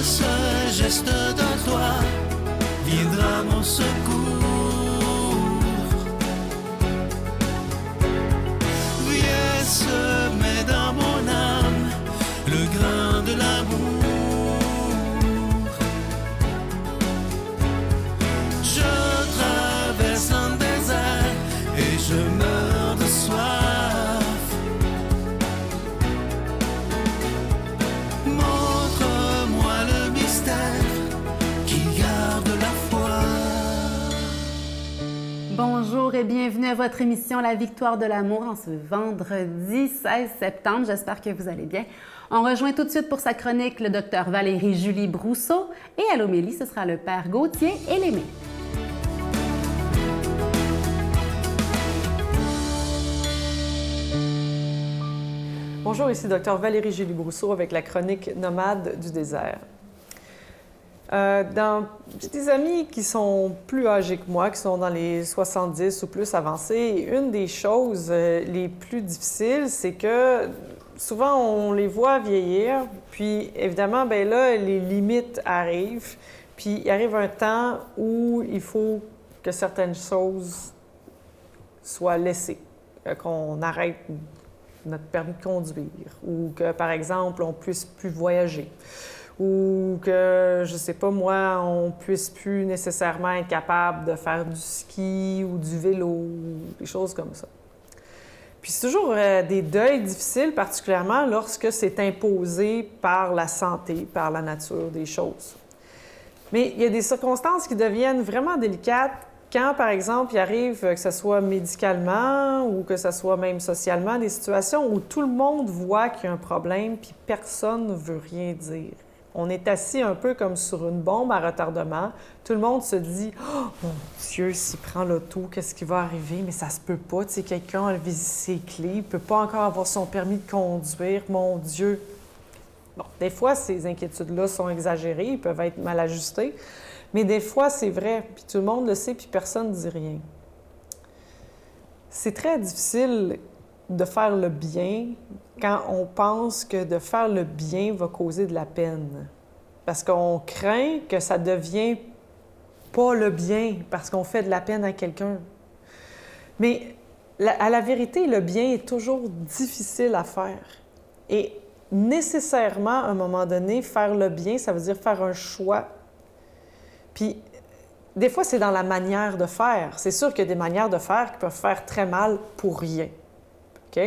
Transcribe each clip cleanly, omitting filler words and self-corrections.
ce geste de toi viendra mon secours. Viens semer dans mon âme le grain de l'amour. Je traverse un désert et je meurs de soif. Montre-moi le mystère qui garde la foi. Bonjour et bienvenue à votre émission La Victoire de l'amour en ce vendredi 16 septembre. J'espère que vous allez bien. On rejoint tout de suite pour sa chronique le docteur Valérie-Julie Brousseau et à l'homélie, ce sera le père Gauthier Élémé. Bonjour, ici Dr Valérie-Julie Brousseau avec la chronique Nomade du désert. J'ai des amis qui sont plus âgés que moi, qui sont dans les 70 ou plus avancés. Une des choses les plus difficiles, c'est que souvent on les voit vieillir, puis évidemment, ben là, les limites arrivent, puis il arrive un temps où il faut que certaines choses soient laissées, qu'on arrête notre permis de conduire, ou que, par exemple, on puisse plus voyager, ou que, je sais pas moi, on puisse plus nécessairement être capable de faire du ski ou du vélo, ou des choses comme ça. Puis c'est toujours des deuils difficiles, particulièrement lorsque c'est imposé par la santé, par la nature des choses. Mais il y a des circonstances qui deviennent vraiment délicates quand, par exemple, il arrive que ce soit médicalement ou que ce soit même socialement, des situations où tout le monde voit qu'il y a un problème puis personne ne veut rien dire. On est assis un peu comme sur une bombe à retardement. Tout le monde se dit « Oh, mon Dieu, s'il prend l'auto, qu'est-ce qui va arriver? Mais ça se peut pas. Tu sais, quelqu'un a visité ses clés, il peut pas encore avoir son permis de conduire. Mon Dieu! » Bon, des fois, ces inquiétudes-là sont exagérées, ils peuvent être mal ajustées. Mais des fois, c'est vrai, puis tout le monde le sait, puis personne ne dit rien. C'est très difficile de faire le bien quand on pense que de faire le bien va causer de la peine. Parce qu'on craint que ça ne devienne pas le bien, parce qu'on fait de la peine à quelqu'un. Mais à la vérité, le bien est toujours difficile à faire. Et nécessairement, à un moment donné, faire le bien, ça veut dire faire un choix. Puis, des fois, c'est dans la manière de faire. C'est sûr qu'il y a des manières de faire qui peuvent faire très mal pour rien. OK?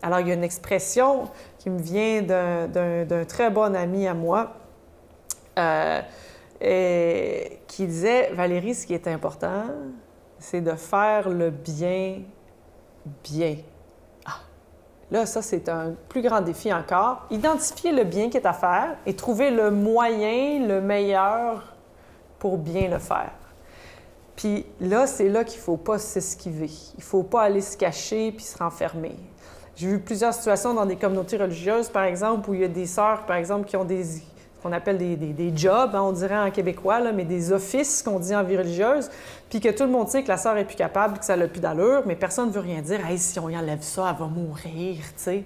Alors, il y a une expression qui me vient d'un très bon ami à moi qui disait « Valérie, ce qui est important, c'est de faire le bien bien. » Ah! Là, ça, c'est un plus grand défi encore. Identifier le bien qui est à faire et trouver le moyen, le meilleur pour bien le faire. Puis là, c'est là qu'il ne faut pas s'esquiver. Il ne faut pas aller se cacher puis se renfermer. J'ai vu plusieurs situations dans des communautés religieuses, par exemple, où il y a des sœurs, par exemple, qui ont ce qu'on appelle des jobs, hein, on dirait en québécois, là, mais des offices qu'on dit en vie religieuse, puis que tout le monde sait que la sœur est plus capable, que ça n'a plus d'allure, mais personne ne veut rien dire. « Hey, si on y enlève ça, elle va mourir, tu sais. »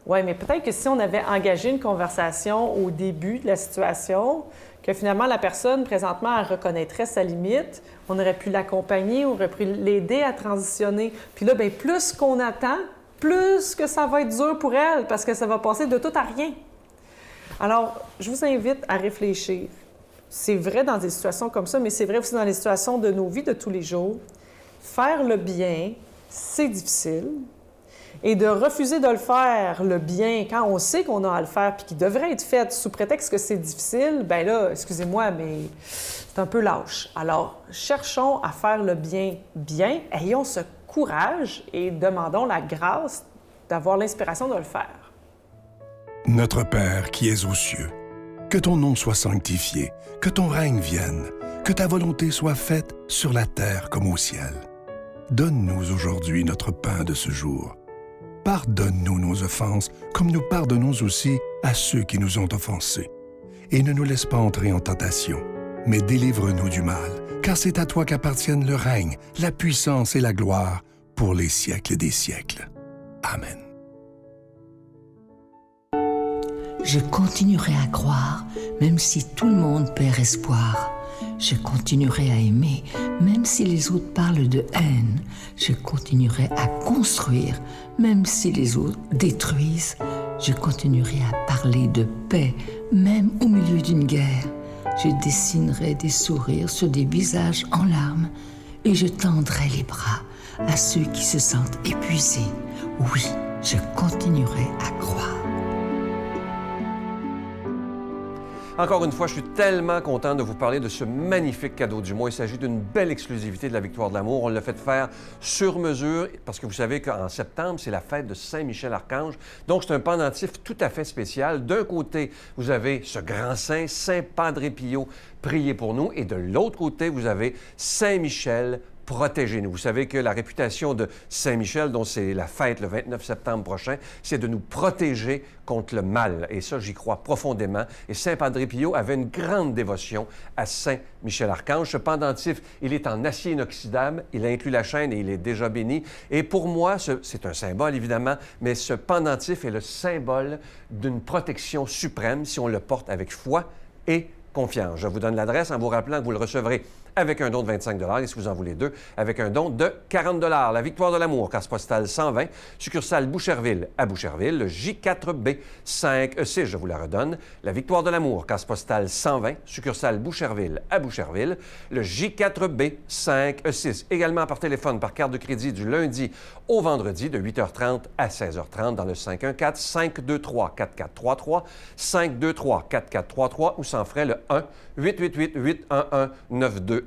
Oui, mais peut-être que si on avait engagé une conversation au début de la situation, que finalement la personne, présentement, elle reconnaîtrait sa limite, on aurait pu l'accompagner, on aurait pu l'aider à transitionner. Puis là, bien, plus qu'on attend, plus que ça va être dur pour elle, parce que ça va passer de tout à rien. Alors, je vous invite à réfléchir. C'est vrai dans des situations comme ça, mais c'est vrai aussi dans les situations de nos vies de tous les jours. Faire le bien, c'est difficile. Et de refuser de le faire, le bien, quand on sait qu'on a à le faire puis qu'il devrait être fait sous prétexte que c'est difficile, bien là, excusez-moi, mais c'est un peu lâche. Alors, cherchons à faire le bien bien, ayons ce courage et demandons la grâce d'avoir l'inspiration de le faire. Notre Père qui es aux cieux, que ton nom soit sanctifié, que ton règne vienne, que ta volonté soit faite sur la terre comme au ciel. Donne-nous aujourd'hui notre pain de ce jour. Pardonne-nous nos offenses, comme nous pardonnons aussi à ceux qui nous ont offensés. Et ne nous laisse pas entrer en tentation, mais délivre-nous du mal, car c'est à toi qu'appartiennent le règne, la puissance et la gloire pour les siècles des siècles. Amen. Je continuerai à croire même si tout le monde perd espoir. Je continuerai à aimer, même si les autres parlent de haine. Je continuerai à construire, même si les autres détruisent. Je continuerai à parler de paix, même au milieu d'une guerre. Je dessinerai des sourires sur des visages en larmes et je tendrai les bras à ceux qui se sentent épuisés. Oui, je continuerai à croire. Encore une fois, je suis tellement content de vous parler de ce magnifique cadeau du mois. Il s'agit d'une belle exclusivité de la Victoire de l'amour. On l'a fait faire sur mesure parce que vous savez qu'en septembre, c'est la fête de Saint-Michel-Archange. Donc, c'est un pendentif tout à fait spécial. D'un côté, vous avez ce grand saint, Saint Padre Pio, priez pour nous. Et de l'autre côté, vous avez Saint-Michel, protégez-nous. Vous savez que la réputation de Saint-Michel, dont c'est la fête le 29 septembre prochain, c'est de nous protéger contre le mal. Et ça, j'y crois profondément. Et Saint Padre Pio avait une grande dévotion à Saint-Michel-Archange. Ce pendentif, il est en acier inoxydable, il inclut la chaîne et il est déjà béni. Et pour moi, c'est un symbole, évidemment, mais ce pendentif est le symbole d'une protection suprême si on le porte avec foi et confiance. Je vous donne l'adresse en vous rappelant que vous le recevrez avec un don de 25 $ et si vous en voulez deux, avec un don de 40 $. La Victoire de l'amour, case postale 120, succursale Boucherville à Boucherville, le J4B 5E6, je vous la redonne. La Victoire de l'amour, case postale 120, succursale Boucherville à Boucherville, le J4B 5E6. Également par téléphone, par carte de crédit du lundi au vendredi de 8h30 à 16h30 dans le 514-523-4433, 523-4433 ou sans frais le 1-888-811-9291,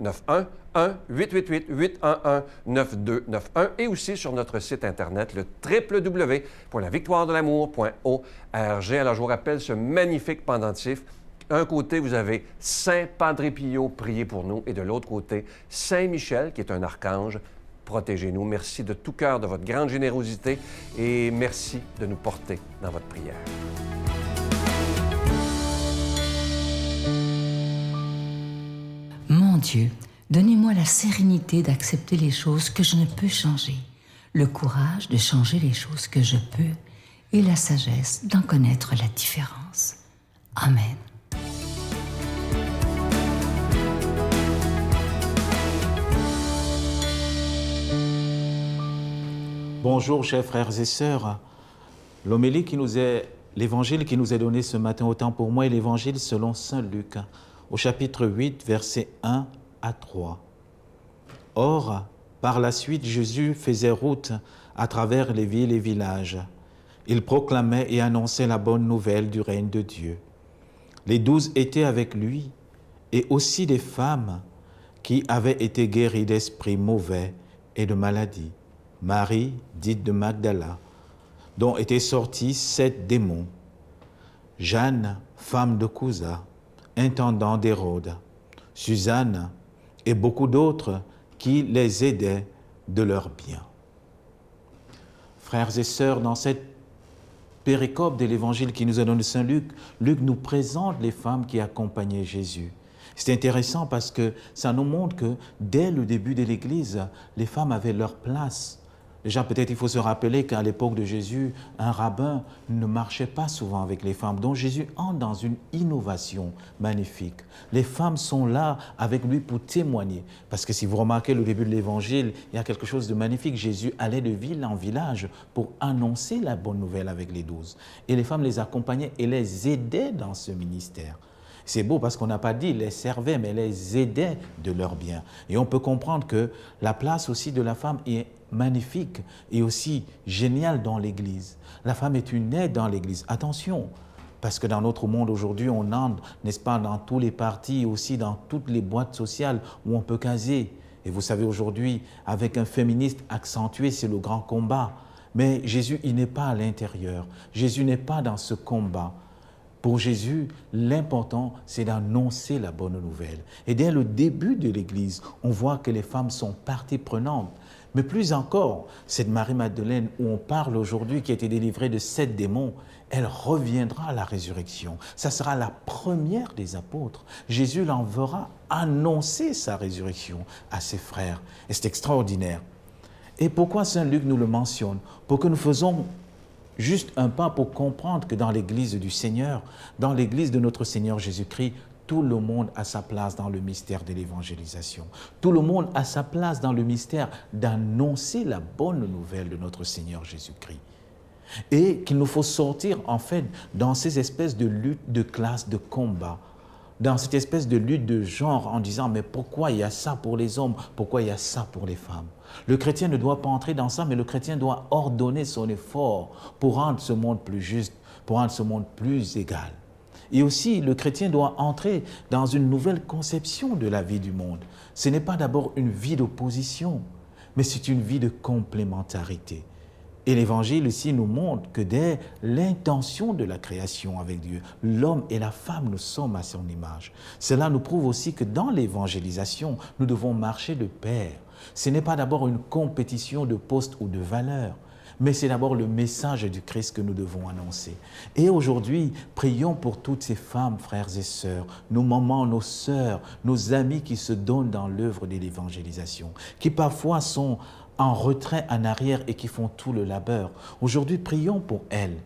1-888-811-9291 et aussi sur notre site Internet, le www.lavictoiredelamour.org. Alors, je vous rappelle ce magnifique pendentif. D'un côté, vous avez Saint Padre Pio, priez pour nous, et de l'autre côté, Saint Michel, qui est un archange, protégez-nous. Merci de tout cœur de votre grande générosité et merci de nous porter dans votre prière. Mon Dieu, donnez-moi la sérénité d'accepter les choses que je ne peux changer, le courage de changer les choses que je peux et la sagesse d'en connaître la différence. Amen. Bonjour, chers frères et sœurs. L'homélie l'évangile qui nous est donné ce matin, autant pour moi, est l'évangile selon saint Luc, au chapitre 8, versets 1 à 3. Or, par la suite, Jésus faisait route à travers les villes et villages. Il proclamait et annonçait la bonne nouvelle du règne de Dieu. Les 12 étaient avec lui, et aussi des femmes qui avaient été guéries d'esprits mauvais et de maladies. Marie, dite de Magdala, dont étaient sortis 7 démons. Jeanne, femme de Cousa, intendant d'Hérode. Suzanne et beaucoup d'autres qui les aidaient de leurs biens. Frères et sœurs, dans cette péricope de l'évangile qui nous a donné Saint Luc, Luc nous présente les femmes qui accompagnaient Jésus. C'est intéressant parce que ça nous montre que dès le début de l'Église, les femmes avaient leur place. Déjà, peut-être il faut se rappeler qu'à l'époque de Jésus, un rabbin ne marchait pas souvent avec les femmes. Donc Jésus entre dans une innovation magnifique. Les femmes sont là avec lui pour témoigner. Parce que si vous remarquez le début de l'Évangile, il y a quelque chose de magnifique. Jésus allait de ville en village pour annoncer la bonne nouvelle avec les 12. Et les femmes les accompagnaient et les aidaient dans ce ministère. C'est beau parce qu'on n'a pas dit les servaient, mais les aidaient de leurs biens. Et on peut comprendre que la place aussi de la femme est magnifique et aussi géniale dans l'Église. La femme est une aide dans l'Église. Attention, parce que dans notre monde aujourd'hui, on entre, n'est-ce pas, dans tous les partis, aussi dans toutes les boîtes sociales où on peut caser. Et vous savez, aujourd'hui, avec un féministe accentué, c'est le grand combat. Mais Jésus, il n'est pas à l'intérieur. Jésus n'est pas dans ce combat. Pour Jésus, l'important, c'est d'annoncer la bonne nouvelle. Et dès le début de l'Église, on voit que les femmes sont partie prenante. Mais plus encore, cette Marie-Madeleine où on parle aujourd'hui, qui a été délivrée de 7 démons, elle reviendra à la résurrection. Ça sera la première des apôtres. Jésus l'enverra annoncer sa résurrection à ses frères. Et c'est extraordinaire. Et pourquoi Saint Luc nous le mentionne? Pour que nous fassions juste un pas pour comprendre que dans l'Église du Seigneur, dans l'Église de notre Seigneur Jésus-Christ, tout le monde a sa place dans le mystère de l'évangélisation. Tout le monde a sa place dans le mystère d'annoncer la bonne nouvelle de notre Seigneur Jésus-Christ. Et qu'il nous faut sortir, en fait, dans ces espèces de luttes de classe, de combat, dans cette espèce de lutte de genre en disant « mais pourquoi il y a ça pour les hommes, pourquoi il y a ça pour les femmes ?» Le chrétien ne doit pas entrer dans ça, mais le chrétien doit ordonner son effort pour rendre ce monde plus juste, pour rendre ce monde plus égal. Et aussi, le chrétien doit entrer dans une nouvelle conception de la vie du monde. Ce n'est pas d'abord une vie d'opposition, mais c'est une vie de complémentarité. Et l'Évangile ici nous montre que dès l'intention de la création avec Dieu, l'homme et la femme, nous sommes à son image. Cela nous prouve aussi que dans l'évangélisation, nous devons marcher de pair. Ce n'est pas d'abord une compétition de postes ou de valeurs, mais c'est d'abord le message du Christ que nous devons annoncer. Et aujourd'hui, prions pour toutes ces femmes, frères et sœurs, nos mamans, nos sœurs, nos amis qui se donnent dans l'œuvre de l'évangélisation, qui parfois sont en retrait, en arrière et qui font tout le labeur. Aujourd'hui, prions pour elles.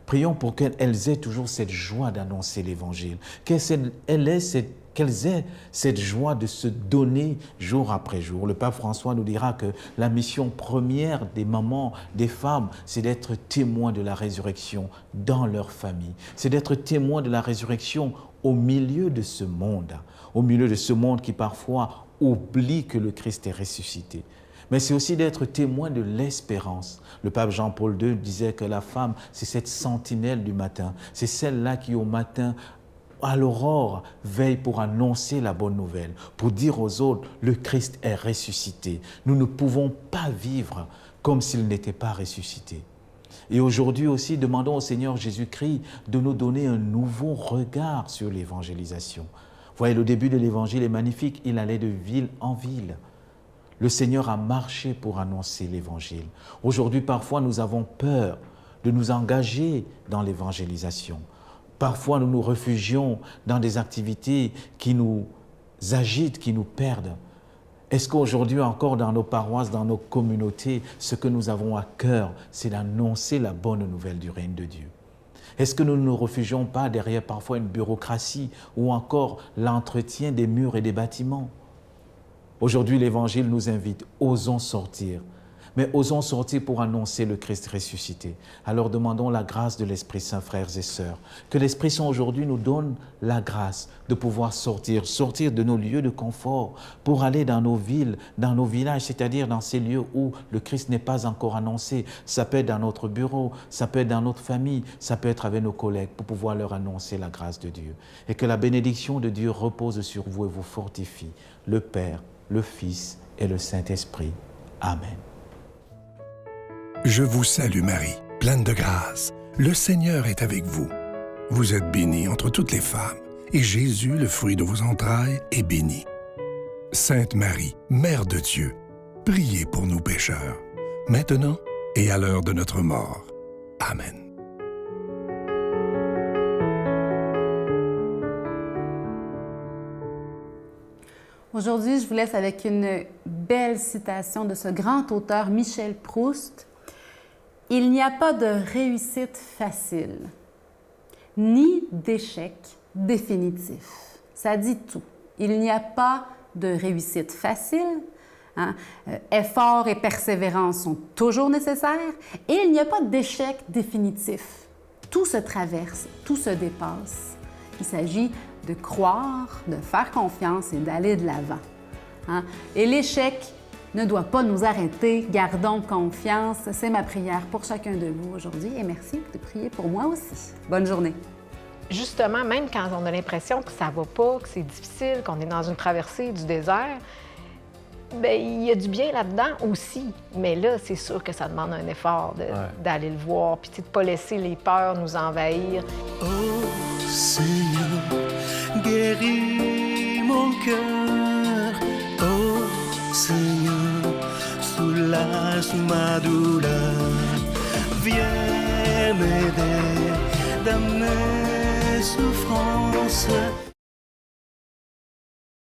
Prions pour qu'elles aient toujours cette joie d'annoncer l'Évangile, qu'elles aient cette joie de se donner jour après jour. Le pape François nous dira que la mission première des mamans, des femmes, c'est d'être témoins de la résurrection dans leur famille. C'est d'être témoins de la résurrection au milieu de ce monde qui parfois oublie que le Christ est ressuscité. Mais c'est aussi d'être témoin de l'espérance. Le pape Jean-Paul II disait que la femme, c'est cette sentinelle du matin. C'est celle-là qui, au matin, à l'aurore, veille pour annoncer la bonne nouvelle, pour dire aux autres, le Christ est ressuscité. Nous ne pouvons pas vivre comme s'il n'était pas ressuscité. Et aujourd'hui aussi, demandons au Seigneur Jésus-Christ de nous donner un nouveau regard sur l'évangélisation. Vous voyez, le début de l'évangile est magnifique. Il allait de ville en ville. Le Seigneur a marché pour annoncer l'Évangile. Aujourd'hui, parfois, nous avons peur de nous engager dans l'évangélisation. Parfois, nous nous réfugions dans des activités qui nous agitent, qui nous perdent. Est-ce qu'aujourd'hui encore, dans nos paroisses, dans nos communautés, ce que nous avons à cœur, c'est d'annoncer la bonne nouvelle du règne de Dieu? Est-ce que nous ne nous réfugions pas derrière parfois une bureaucratie ou encore l'entretien des murs et des bâtiments? Aujourd'hui, l'Évangile nous invite, osons sortir, mais osons sortir pour annoncer le Christ ressuscité. Alors demandons la grâce de l'Esprit Saint, frères et sœurs, que l'Esprit Saint aujourd'hui nous donne la grâce de pouvoir sortir de nos lieux de confort pour aller dans nos villes, dans nos villages, c'est-à-dire dans ces lieux où le Christ n'est pas encore annoncé. Ça peut être dans notre bureau, ça peut être dans notre famille, ça peut être avec nos collègues pour pouvoir leur annoncer la grâce de Dieu. Et que la bénédiction de Dieu repose sur vous et vous fortifie, le Père, le Fils et le Saint-Esprit. Amen. Je vous salue Marie, pleine de grâce. Le Seigneur est avec vous. Vous êtes bénie entre toutes les femmes, et Jésus, le fruit de vos entrailles, est béni. Sainte Marie, Mère de Dieu, priez pour nous pécheurs, maintenant et à l'heure de notre mort. Amen. Aujourd'hui, je vous laisse avec une belle citation de ce grand auteur Michel Proust. « Il n'y a pas de réussite facile, ni d'échec définitif. » Ça dit tout. Il n'y a pas de réussite facile. Effort et persévérance sont toujours nécessaires et il n'y a pas d'échec définitif. Tout se traverse, tout se dépasse. Il s'agit de croire, de faire confiance et d'aller de l'avant. Et l'échec ne doit pas nous arrêter. Gardons confiance. C'est ma prière pour chacun de vous aujourd'hui et merci de prier pour moi aussi. Bonne journée. Justement, même quand on a l'impression que ça va pas, que c'est difficile, qu'on est dans une traversée du désert, bien, il y a du bien là-dedans aussi. Mais là, c'est sûr que ça demande un effort d'aller le voir, puis de ne pas laisser les peurs nous envahir. Oh Seigneur, guéris mon cœur. Oh Seigneur, soulage ma douleur. Viens m'aider dans mes souffrances.